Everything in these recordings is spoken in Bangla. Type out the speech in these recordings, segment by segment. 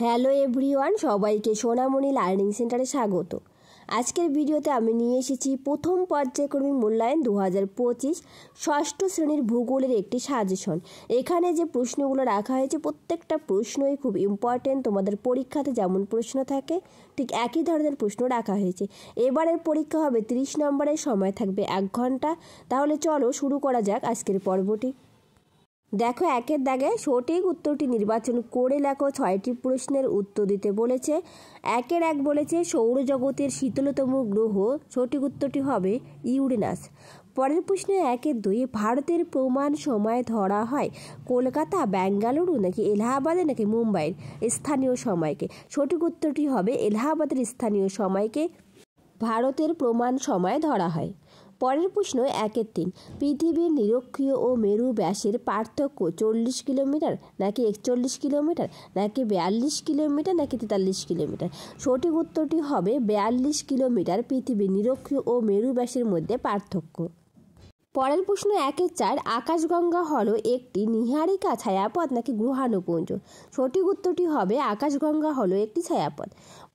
হ্যালো এভরিওয়ান, সবাইকে সোনামণি লার্নিং সেন্টারে স্বাগত। আজকের ভিডিওতে আমি নিয়ে এসেছি প্রথম পর্যায়ক্রমিক মূল্যায়ন 2025 ষষ্ঠ শ্রেণীর ভূগোলের একটি সাজেশন। এখানে যে প্রশ্নগুলো রাখা হয়েছে প্রত্যেকটা প্রশ্নই খুব ইম্পর্টেন্ট। তোমাদের পরীক্ষাতে যেমন প্রশ্ন থাকে ঠিক একই ধরনের প্রশ্ন রাখা হয়েছে। এবারের পরীক্ষা হবে 30 নম্বরের, সময় থাকবে 1 ঘন্টা। তাহলে চলো শুরু করা যাক আজকের পর্বটি। দেখো, একের দাগে সঠিক উত্তরটি নির্বাচন করে লেখো। 6টি প্রশ্নের উত্তর দিতে বলেছে। 1 বলেছে সৌরজগতের শীতলতম গ্রহ, সঠিক উত্তরটি হবে ইউরেনাস। পরের প্রশ্নে 1-2 ভারতের প্রমাণ সময় ধরা হয় কলকাতা, বেঙ্গালুরু নাকি এলাহাবাদে নাকি মুম্বাইয়ের স্থানীয় সময়কে। সঠিক উত্তরটি হবে এলাহাবাদের স্থানীয় সময়কে ভারতের প্রমাণ সময় ধরা হয়। পরের প্রশ্ন 1-3 পৃথিবীর নিরক্ষীয় ও মেরু ব্যাসের পার্থক্য 40 কিলোমিটার নাকি 41 কিলোমিটার নাকি 42 কিলোমিটার নাকি 43 কিলোমিটার। সঠিক উত্তরটি হবে 42 কিলোমিটার পৃথিবীর নিরক্ষীয় ও মেরু ব্যাসের মধ্যে পার্থক্য। পরের প্রশ্ন 1-4 আকাশগঙ্গা হলো একটি নীহারিকা ছায়াপথ নাকি গ্রহাণুপুঞ্জ। সঠিক উত্তরটি হবে আকাশগঙ্গা হলো একটি ছায়াপথ।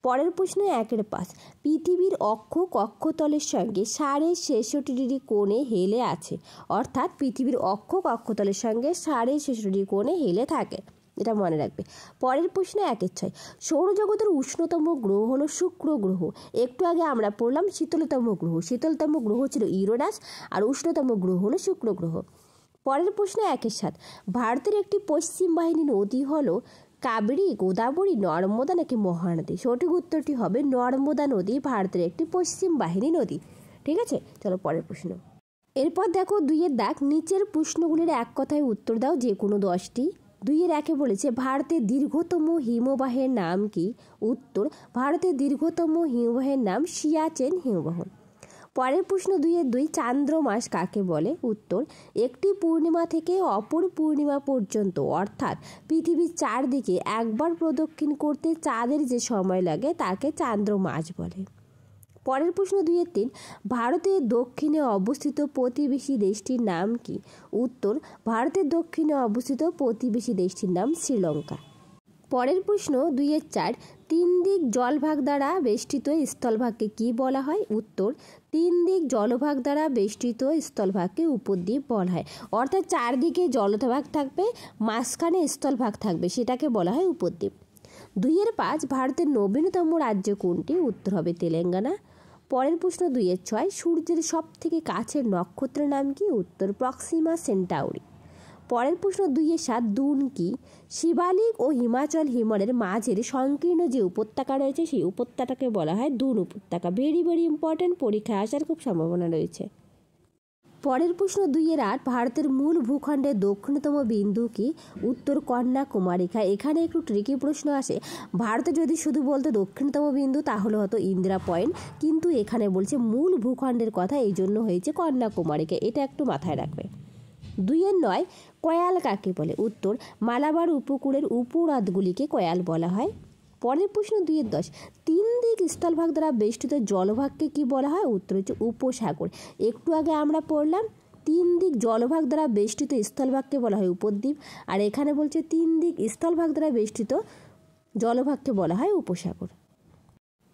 পরের প্রশ্ন 1-5 পৃথিবীর অক্ষ কক্ষতলের সঙ্গে 66.5 ডিগ্রি কোণে হেলে আছে, অর্থাৎ পৃথিবীর অক্ষ কক্ষতলের সঙ্গে 66.5 ডিগ্রি কোণে হেলে থাকে, এটা মনে রাখবে। পরের প্রশ্ন 1-6 সৌরজগতের উষ্ণতম গ্রহ হলো শুক্র গ্রহ। একটু আগে আমরা পড়লাম শীতলতম গ্রহ। শীতলতম গ্রহ ছিল ইউরেনাস আর উষ্ণতম গ্রহ হলো শুক্র গ্রহ। পরের প্রশ্ন 1-7 ভারতের একটি পশ্চিম বাহিনী নদী হলো কাবেরী, গোদাবরী, নর্মদা নাকি মহানদী। সঠিক উত্তরটি হবে নর্মদা নদী ভারতের একটি পশ্চিম বাহিনী নদী। ঠিক আছে, চলো পরের প্রশ্ন। এরপর দেখো 2 দাগ, নিচের প্রশ্নগুলির এক কথায় উত্তর দাও, যে কোনো 10টি। 2-1 বলেছে ভারতের দীর্ঘতম হিমবাহের নাম কি। উত্তর ভারতের দীর্ঘতম হিমবাহের নাম সিয়াচেন হিমবাহ। পরের প্রশ্ন 2-2 চান্দ্র মাস কাকে বলে। উত্তর একটি পূর্ণিমা থেকে অপর পূর্ণিমা পর্যন্ত, অর্থাৎ পৃথিবীর চারদিকে একবার প্রদক্ষিণ করতে চাঁদের যে সময় লাগে তাকে চান্দ্র মাস বলে। পরের প্রশ্ন 2-3 ভারতের দক্ষিণে অবস্থিত প্রতিবেশী দেশটির নাম কি। উত্তর ভারতের দক্ষিণে অবস্থিত প্রতিবেশী দেশটির নাম শ্রীলঙ্কা। পরের প্রশ্ন 2-4 3 দিক জলভাগ দ্বারা বেষ্টিত স্থলভাগকে কি বলা হয়। উত্তর 3 দিক জলভাগ দ্বারা বেষ্টিত স্থলভাগকে উপদ্বীপ বলা হয়, অর্থাৎ চারদিকে জলভাগ থাকবে, মাঝখানে স্থলভাগ থাকবে, সেটাকে বলা হয় উপদ্বীপ। 2-5 ভারতের নবীনতম রাজ্য কোনটি। উত্তর হবে তেলেঙ্গানা। পরের প্রশ্ন 2-6 সূর্যের সব থেকে কাছের নক্ষত্রের নাম কি। উত্তর প্রক্সিমা সেন্টাউরি। পরের প্রশ্ন 2-7 দুন কি। শিবালিক ও হিমাচল হিমলের মাঝের সংকীর্ণ যে উপত্যকা রয়েছে সেই উপত্যকাকে বলা হয় দুন উপত্যকা। ভেরি ভেরি ইম্পর্টেন্ট, পরীক্ষায় আসার খুব সম্ভাবনা রয়েছে। পরের প্রশ্ন 2-8 ভারতের মূল ভূখণ্ডের দক্ষিণতম বিন্দু কি। উত্তর কন্যাকুমারিকা। এখানে একটু ট্রিকি প্রশ্ন আসে। ভারতে যদি শুধু বলতো দক্ষিণতম বিন্দু তাহলে হতো ইন্দিরা পয়েন্ট, কিন্তু এখানে বলছে মূল ভূখণ্ডের কথা, এই জন্য হয়েছে কন্যাকুমারিকা, এটা একটু মাথায় রাখবে। 2-9 কয়াল কাকে বলে। উত্তর মালাবার উপকূলের উপহ্রদগুলিকে কয়াল বলা হয়। পরের প্রশ্ন 2-10 3 দিক স্থলভাগ দ্বারা বেষ্টিত জলভাগকে কি বলা হয়। উত্তর হচ্ছে উপসাগর। একটু আগে আমরা পড়লাম 3 দিক জলভাগ দ্বারা বেষ্টিত স্থলভাগকে বলা হয় উপদ্বীপ, আর এখানে বলছে 3 দিক স্থলভাগ দ্বারা বেষ্টিত জলভাগকে বলা হয় উপসাগর।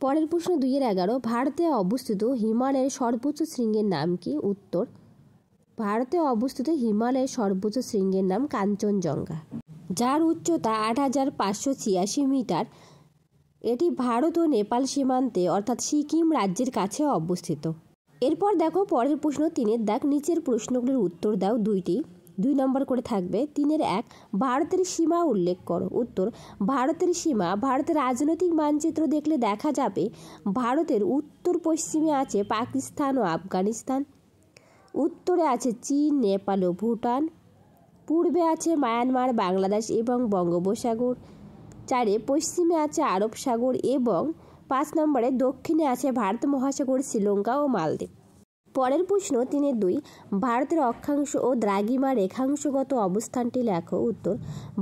পরের প্রশ্ন 2-11 ভারতে অবস্থিত হিমালয়ের সর্বোচ্চ শৃঙ্গের নাম কি। উত্তর ভারতে অবস্থিত হিমালয়ের সর্বোচ্চ শৃঙ্গের নাম কাঞ্চনজঙ্ঘা, যার উচ্চতা 8586 মিটার। এটি ভারত ও নেপাল সীমান্তে অর্থাৎ সিকিম রাজ্যের কাছে অবস্থিত। এরপর দেখো পরের প্রশ্ন 3 দাগ, নিচের প্রশ্নগুলির উত্তর দাও 2টি। 2 নম্বর করে থাকবে। 3-1 ভারতের সীমা উল্লেখ করো। উত্তর ভারতের সীমা ভারতের রাজনৈতিক মানচিত্র দেখলে দেখা যাবে ভারতের উত্তর পশ্চিমে আছে পাকিস্তান ও আফগানিস্তান, উত্তরে আছে চীন, নেপাল ও ভুটান, পূর্বে আছে মায়ানমার, বাংলাদেশ এবং বঙ্গোপসাগর, 4 পশ্চিমে আছে আরব সাগর এবং 5 নম্বরে দক্ষিণে আছে ভারত মহাসাগর, শ্রীলঙ্কা ও মালদ্বীপ। পরের প্রশ্ন 3-2 ভারতের অক্ষাংশ ও দ্রাঘিমা রেখাংশগত অবস্থানটি লেখো। উত্তর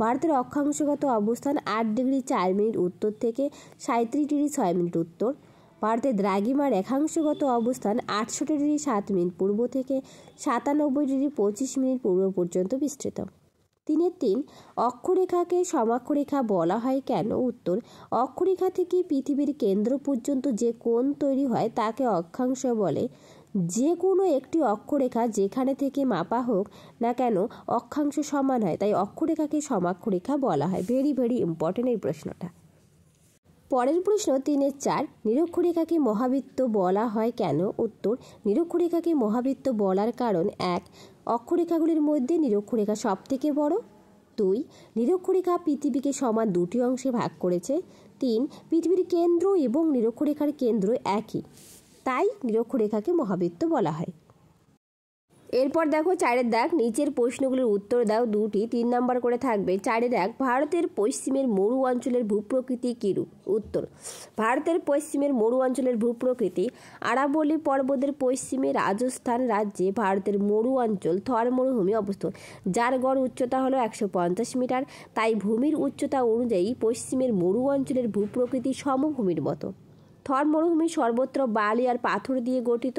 ভারতের অক্ষাংশগত অবস্থান 8 ডিগ্রি 4 মিনিট উত্তর থেকে 37 ডিগ্রি 6 মিনিট উত্তর। ভারতের দ্রাঘিমা রেখাংশগত অবস্থান 68 ডিগ্রি 7 মিনিট পূর্ব থেকে 97 ডিগ্রি 25 মিনিট পূর্ব পর্যন্ত বিস্তৃত। 3 অক্ষরেখাকে সমাক্ষরেখা বলা হয় কেন? উত্তর, অক্ষরেখা থেকে পৃথিবীর কেন্দ্র পর্যন্ত যে কোণ তৈরি হয় তাকে অক্ষাংশ বলে। যে কোনো একটি অক্ষরেখা যেখানে থেকে মাপা হোক না কেন অক্ষাংশ সমান হয়, তাই অক্ষরেখাকে সমাক্ষরেখা বলা হয়। ভেরি ভেরি ইম্পর্টেন্ট এই প্রশ্নটা। পরের প্রশ্ন 3-4 নিরক্ষরেখাকে মহাবৃত্ত বলা হয় কেন? উত্তর, নিরক্ষরেখাকে মহাবৃত্ত বলার কারণ 1 অক্ষরেখাগুলির মধ্যে নিরক্ষরেখা সব থেকে বড়। 2 নিরক্ষরেখা পৃথিবীকে সমান 2টি অংশে ভাগ করেছে। 3 পৃথিবীর কেন্দ্র এবং নিরক্ষরেখার কেন্দ্র একই, তাই নিরক্ষরেখাকে মহাবৃত্ত বলা হয়। এরপর দেখো 4 দাগ, নিচের প্রশ্নগুলোর উত্তর দাও। 2টি 3 নাম্বার করে থাকবে। 4 দাগ, ভারতের পশ্চিমের মরু অঞ্চলের ভূপ্রকৃতি কিরূপ? উত্তর, ভারতের পশ্চিমের মরু অঞ্চলের ভূপ্রকৃতি আরাবল্লী পর্বতের পশ্চিমে রাজস্থান রাজ্যে ভারতের মরু অঞ্চল থর মরুভূমি অবস্থিত, যার গড় উচ্চতা হলো 150 মিটার। তাই ভূমির উচ্চতা অনুযায়ী পশ্চিমের মরু অঞ্চলের ভূপ্রকৃতি সমভূমির মতো। থর মরুভূমি সর্বত্র বালি আর পাথর দিয়ে গঠিত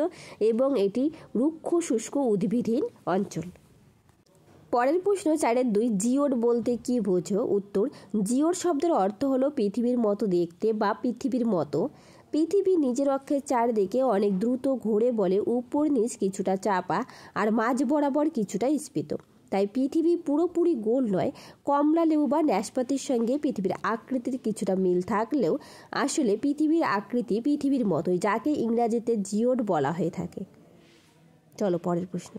এবং এটি রুক্ষ শুষ্ক উদ্ভিদহীন অঞ্চল। পরের প্রশ্ন 4-2 জিওড বলতে কি বোঝো? উত্তর, জিওড শব্দের অর্থ হলো পৃথিবীর মতো দেখতে বা পৃথিবীর মতো। পৃথিবী নিজের অক্ষের চারদিকে অনেক দ্রুত ঘোরে বলে উপর নিচ কিছুটা চাপা আর মাঝ বরাবর কিছুটা স্ফীত। তাই পৃথিবী পুরোপুরি গোল নয়। কমলা লেবু বা নাশপাতির সঙ্গে পৃথিবীর আকৃতির কিছুটা মিল থাকলেও আসলে পৃথিবীর আকৃতি পৃথিবীর মতোই, যাকে ইংরাজিতে জিওড বলা হয়ে থাকে। চলো পরের প্রশ্ন।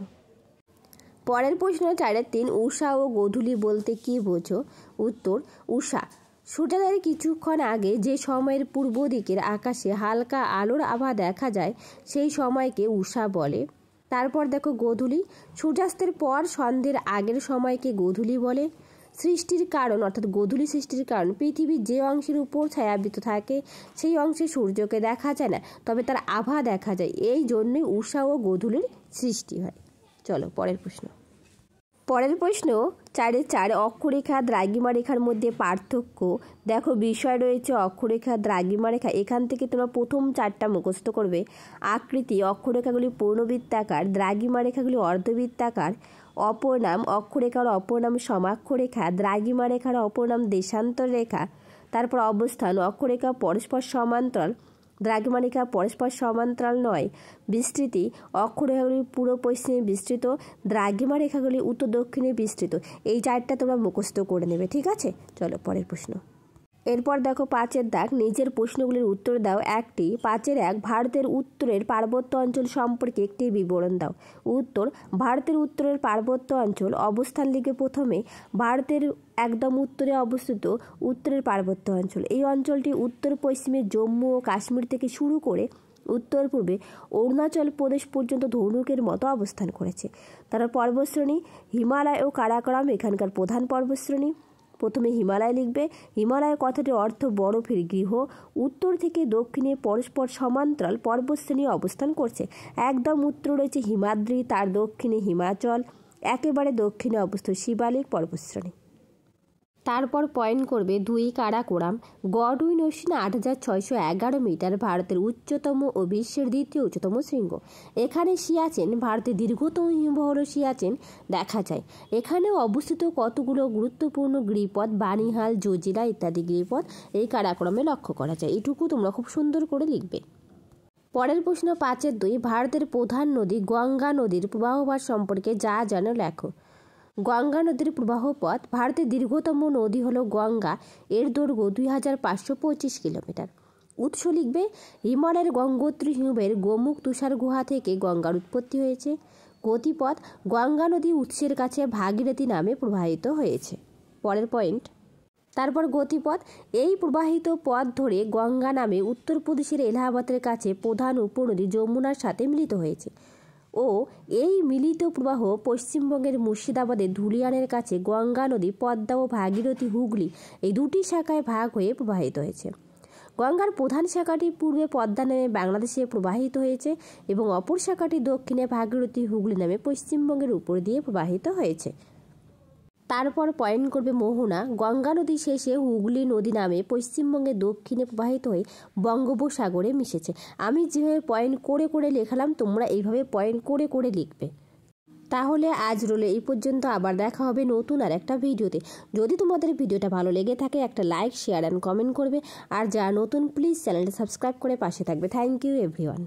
পরের প্রশ্ন 4-3 উষা ও গোধূলি বলতে কি বোঝো? উত্তর, উষা সূর্যোদয়ের কিছুক্ষণ আগে যে সময়ের পূর্ব দিকের আকাশে হালকা আলোর আভা দেখা যায় সেই সময়কে উষা বলে। তারপর দেখো গোধূলি, সূর্যাস্তের পর সন্ধ্যের আগের সময়কে গোধূলি বলে। সৃষ্টির কারণ অর্থাৎ গোধূলি সৃষ্টির কারণ, পৃথিবীর যে অংশের উপর ছায়াবৃত থাকে সেই অংশে সূর্যকে দেখা যায় না, তবে তার আভা দেখা যায়। এই জন্যই উষা ও গোধূলির সৃষ্টি হয়। চলো পরের প্রশ্ন। পরের প্রশ্ন 4-4 অক্ষরেখা দ্রাঘিমা রেখার মধ্যে পার্থক্য। দেখো বিষয় রয়েছে অক্ষরেখা দ্রাঘিমা রেখা। এখান থেকে তোমরা প্রথম 4টা মুখস্থ করবে। আকৃতি, অক্ষরেখাগুলি পূর্ণবৃত্তাকার, দ্রাঘিমা রেখাগুলি অর্ধবৃত্তাকার। অপর নাম, অক্ষরেখার অপর নাম সমাক্ষরেখা, দ্রাঘিমা রেখার অপর নাম দেশান্তর রেখা। তারপর অবস্থান, অক্ষরেখা পরস্পর সমান্তরাল, দ্রাঘিমা রেখা পরস্পর সমান্তরাল নয়। বিস্তৃতি, অক্ষরেখাগুলি পূর্ব পশ্চিমে বিস্তৃত, দ্রাঘিমা রেখাগুলি উত্তর দক্ষিণে বিস্তৃত। এই 4টা তোমরা মুখস্থ করে নেবে, ঠিক আছে? চলো পরের প্রশ্ন। এরপর দেখো 5 দাগ, নিজের প্রশ্নগুলির উত্তর দাও। 1টি 5-1 ভারতের উত্তরের পার্বত্য অঞ্চল সম্পর্কে একটি বিবরণ দাও। উত্তর, ভারতের উত্তরের পার্বত্য অঞ্চল অবস্থান লিখবে প্রথমে ভারতের একদম উত্তরে অবস্থিত উত্তরের পার্বত্য অঞ্চল। এই অঞ্চলটি উত্তর পশ্চিমে জম্মু ও কাশ্মীর থেকে শুরু করে উত্তর পূর্বে অরুণাচল প্রদেশ পর্যন্ত ধনুকের মতো অবস্থান করেছে। তারা পর্বতশ্রেণী, হিমালয় ও কারাকোরাম এখানকার প্রধান পর্বতশ্রেণী। প্রথমে হিমালয় লিখবে। হিমালয় কথাটির অর্থ বরফের গৃহ। উত্তর থেকে দক্ষিণে পরস্পর সমান্তরাল পর্বতশ্রেণী অবস্থান করছে। একদম উত্তরে রয়েছে হিমাদ্রি, তার দক্ষিণে হিমাচল, একেবারে দক্ষিণে অবস্থিত শিবালিক পর্বতশ্রেণী। তারপর পয়েন্ট করবে 2 কারাকোরাম। গড় উইনসিন 8611 মিটার, ভারতের উচ্চতম ও বিশ্বের দ্বিতীয় উচ্চতম শৃঙ্গ। এখানে সিয়াচেন, ভারতের দীর্ঘতম হিমবাহ হল সিয়াচেন, দেখা যায়। এখানেও অবস্থিত কতগুলো গুরুত্বপূর্ণ গিরিপথ, বানিহাল, জজিরা ইত্যাদি গিরিপথ এই কারাকোরামে লক্ষ্য করা যায়। এটুকু তোমরা খুব সুন্দর করে লিখবে। পরের প্রশ্ন 5-2 ভারতের প্রধান নদী গঙ্গা নদীর প্রবাহপথ সম্পর্কে যা জানো লেখো। গঙ্গা নদীর প্রবাহ পথ, ভারতের দীর্ঘতম নদী হলো গঙ্গা, এর দৈর্ঘ্য 2525 কিলোমিটার। উৎস লিখবে হিমালয়ের গঙ্গোত্রী হিমবাহের গোমুখ তুষার গুহা থেকে গঙ্গার উৎপত্তি হয়েছে। গতিপথ, গঙ্গা নদী উৎসের কাছে ভাগীরথী নামে প্রবাহিত হয়েছে। পরের পয়েন্ট। তারপর গতিপথ, এই প্রবাহিত পথ ধরে গঙ্গা নামে উত্তরপ্রদেশের এলাহাবাদের কাছে প্রধান উপনদী যমুনার সাথে মিলিত হয়েছে ও এই মিলিত প্রবাহ পশ্চিমবঙ্গের মুর্শিদাবাদের ধুলিয়ানের কাছে গঙ্গা নদী পদ্মা ও ভাগীরথী হুগলি এই 2টি শাখায় ভাগ হয়ে প্রবাহিত হয়েছে। গঙ্গার প্রধান শাখাটি পূর্বে পদ্মা নামে বাংলাদেশে প্রবাহিত হয়েছে এবং অপর শাখাটি দক্ষিণে ভাগীরথী হুগলি নামে পশ্চিমবঙ্গের উপর দিয়ে প্রবাহিত হয়েছে। তারপর পয়েন্ট করবে মোহনা। গঙ্গা নদী শেষে হুগলি নদী নামে পশ্চিমবঙ্গের দক্ষিণে প্রবাহিত হয়ে বঙ্গোপসাগরে মিশেছে। আমি যেভাবে পয়েন্ট করে করে লেখালাম তোমরা এইভাবে পয়েন্ট করে করে লিখবে। তাহলে আজ রইল এই পর্যন্ত, আবার দেখা হবে নতুন আর একটা ভিডিওতে। যদি তোমাদের ভিডিওটা ভালো লেগে থাকে একটা লাইক, শেয়ার অ্যান্ড কমেন্ট করবে। আর যারা নতুন প্লিজ চ্যানেলটা সাবস্ক্রাইব করে পাশে থাকবে। Thank you everyone.